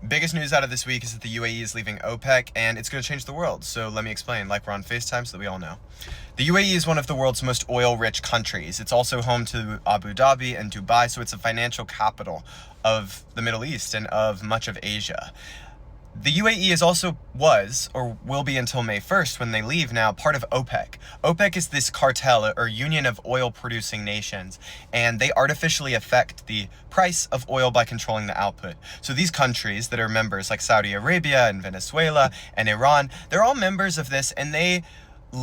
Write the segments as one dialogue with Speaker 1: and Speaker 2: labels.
Speaker 1: Biggest news out of this week is that the UAE is leaving OPEC, and it's going to change the world. So let me explain, like we're on FaceTime so that we all know. The UAE is one of the world's most oil-rich countries. It's also home to Abu Dhabi and Dubai, so it's a financial capital of the Middle East and of much of Asia. The UAE is also was, or will be until May 1st when they leave now, part of OPEC. OPEC is this cartel or union of oil producing nations, and they artificially affect the price of oil by controlling the output. So these countries that are members, like Saudi Arabia and Venezuela and Iran, they're all members of this, and they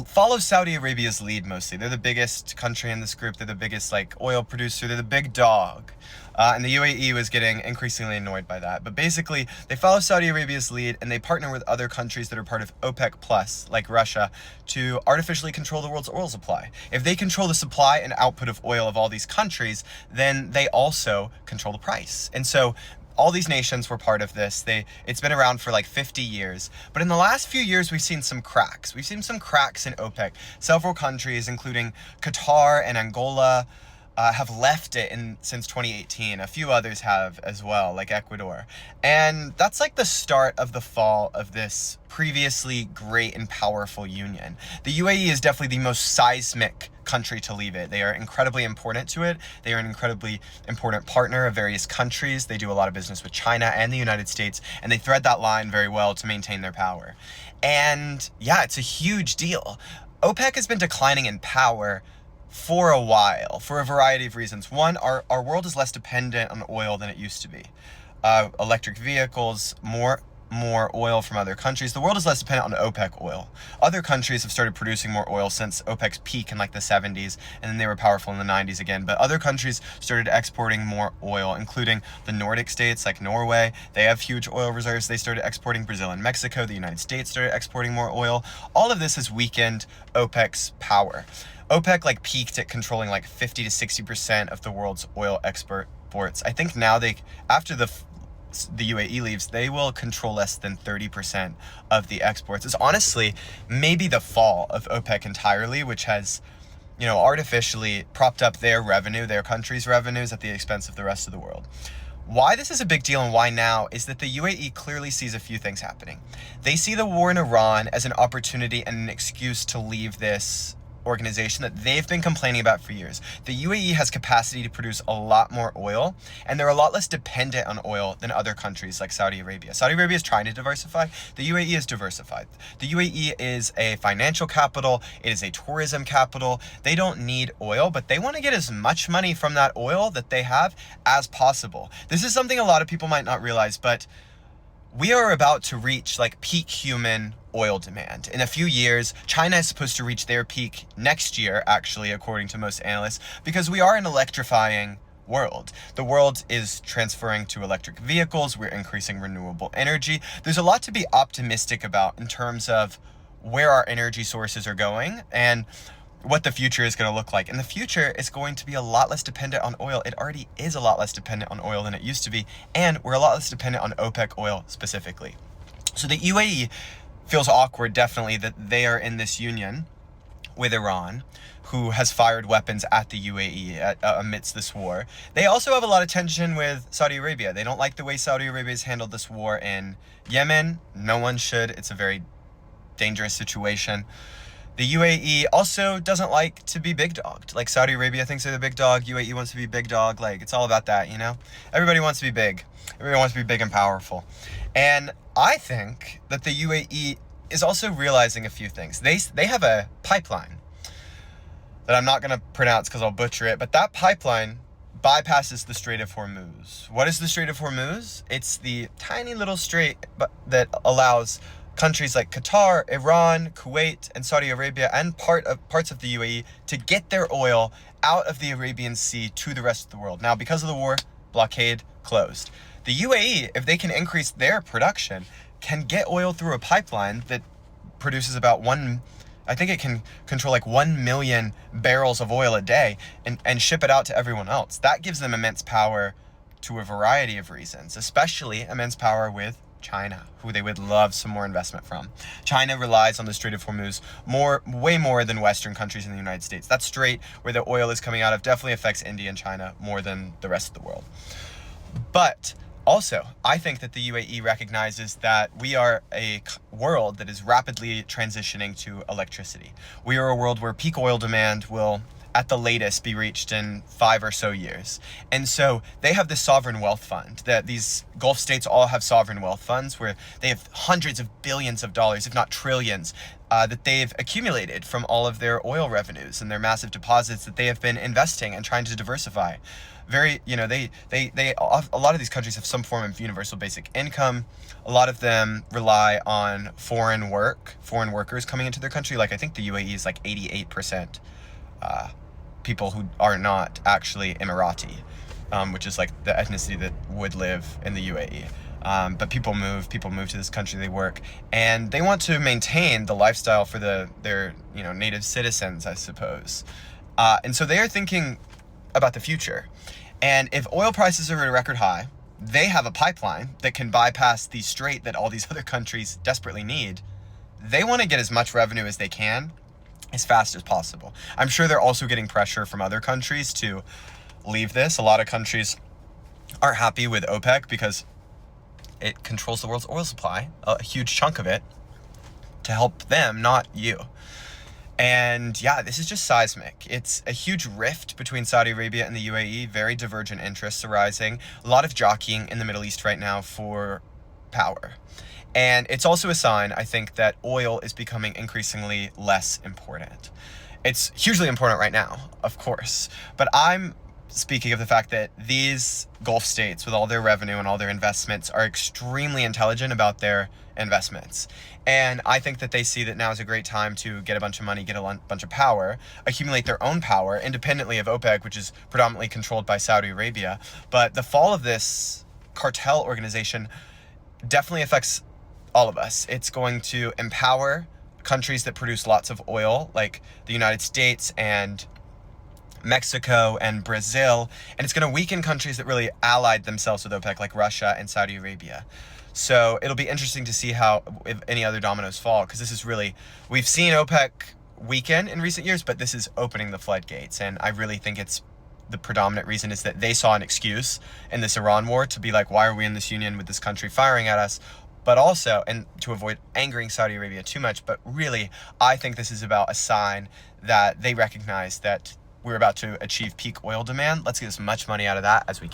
Speaker 1: follow Saudi Arabia's lead mostly. They're the biggest country in this group. They're the biggest oil producer. They're the big dog. And the UAE was getting increasingly annoyed by that. But basically, they follow Saudi Arabia's lead and they partner with other countries that are part of OPEC Plus, like Russia, to artificially control the world's oil supply. If they control the supply and output of oil of all these countries, then they also control the price. And so all these nations were part of this. It's been around for 50 years. But in the last few years, we've seen some cracks. We've seen some cracks in OPEC. Several countries, including Qatar and Angola, have left it since 2018. A few others have as well, like Ecuador. And that's the start of the fall of this previously great and powerful union. The UAE is definitely the most seismic country to leave it. They are incredibly important to it. They are an incredibly important partner of various countries. They do a lot of business with China and the United States, and they thread that line very well to maintain their power. And yeah, it's a huge deal. OPEC has been declining in power for a while, for a variety of reasons. One, our world is less dependent on oil than it used to be. Electric vehicles, more oil from other countries. The world is less dependent on OPEC oil. Other countries have started producing more oil since OPEC's peak in the 70s, and then they were powerful in the 90s again. But other countries started exporting more oil, including the Nordic states like Norway. They have huge oil reserves. They started exporting. Brazil and Mexico. The United States started exporting more oil. All of this has weakened OPEC's power. OPEC peaked at controlling 50 to 60% of the world's oil exports. I think now after the UAE leaves, they will control less than 30% of the exports. It's honestly maybe the fall of OPEC entirely, which has, artificially propped up their revenue, their country's revenues at the expense of the rest of the world. Why this is a big deal and why now is that the UAE clearly sees a few things happening. They see the war in Iran as an opportunity and an excuse to leave this organization that they've been complaining about for years. The UAE has capacity to produce a lot more oil, and they're a lot less dependent on oil than other countries like Saudi Arabia. Saudi Arabia is trying to diversify. The UAE is diversified. The UAE is a financial capital. It is a tourism capital. They don't need oil, but they want to get as much money from that oil that they have as possible. This is something a lot of people might not realize, but we are about to reach peak human oil demand. In a few years, China is supposed to reach their peak next year, actually, according to most analysts, because we are an electrifying world. The world is transferring to electric vehicles. We're increasing renewable energy. There's a lot to be optimistic about in terms of where our energy sources are going and what the future is going to look like. And the future is going to be a lot less dependent on oil. It already is a lot less dependent on oil than it used to be, and we're a lot less dependent on OPEC oil specifically. So the UAE feels awkward, definitely, that they are in this union with Iran, who has fired weapons at the UAE amidst this war. They also have a lot of tension with Saudi Arabia. They don't like the way Saudi Arabia has handled this war in Yemen. No one should. It's a very dangerous situation. The UAE also doesn't like to be big dogged. Saudi Arabia thinks they're the big dog. UAE wants to be big dog. It's all about that, Everybody wants to be big. Everybody wants to be big and powerful. And I think that the UAE is also realizing a few things. They have a pipeline that I'm not going to pronounce because I'll butcher it, but that pipeline bypasses the Strait of Hormuz. What is the Strait of Hormuz? It's the tiny little strait that allows countries like Qatar, Iran, Kuwait, and Saudi Arabia, and parts of the UAE to get their oil out of the Arabian Sea to the rest of the world. Now, because of the war, blockade closed. The UAE, if they can increase their production, can get oil through a pipeline that produces about I think it can control 1 million barrels of oil a day and ship it out to everyone else. That gives them immense power to a variety of reasons, especially immense power with China, who they would love some more investment from. China relies on the Strait of Hormuz way more than Western countries in the United States. That strait where the oil is coming out of definitely affects India and China more than the rest of the world. But Also, I think that the UAE recognizes that we are a world that is rapidly transitioning to electricity. We are a world where peak oil demand will, at the latest, be reached in 5 or so years. And so they have this sovereign wealth fund, that these Gulf states all have sovereign wealth funds where they have hundreds of billions of dollars, if not trillions, that they've accumulated from all of their oil revenues and their massive deposits that they have been investing and trying to diversify. Very, you know, a lot of these countries have some form of universal basic income. A lot of them rely on foreign workers coming into their country. Like, I think the UAE is like 88% people who are not actually Emirati, which is like the ethnicity that would live in the UAE. But people move to this country, they work, and they want to maintain the lifestyle for their native citizens, I suppose. And so they are thinking about the future. And if oil prices are at a record high, they have a pipeline that can bypass the strait that all these other countries desperately need. They want to get as much revenue as they can as fast as possible. I'm sure they're also getting pressure from other countries to leave this. A lot of countries aren't happy with OPEC because it controls the world's oil supply, a huge chunk of it, to help them, not you. And yeah, this is just seismic. It's a huge rift between Saudi Arabia and the UAE, very divergent interests arising, a lot of jockeying in the Middle East right now for power. And it's also a sign, I think, that oil is becoming increasingly less important. It's hugely important right now, of course, but I'm speaking of the fact that these Gulf states, with all their revenue and all their investments, are extremely intelligent about their investments. And I think that they see that now is a great time to get a bunch of money, get a bunch of power, accumulate their own power independently of OPEC, which is predominantly controlled by Saudi Arabia. But the fall of this cartel organization definitely affects all of us. It's going to empower countries that produce lots of oil, like the United States and Mexico and Brazil, and it's going to weaken countries that really allied themselves with OPEC, like Russia and Saudi Arabia. So it'll be interesting to see if any other dominoes fall, because this is really, we've seen OPEC weaken in recent years, but this is opening the floodgates, and I really think it's the predominant reason is that they saw an excuse in this Iran war to be like, why are we in this union with this country firing at us? But also, and to avoid angering Saudi Arabia too much, but really, I think this is about a sign that they recognize that we're about to achieve peak oil demand. Let's get as much money out of that as we can.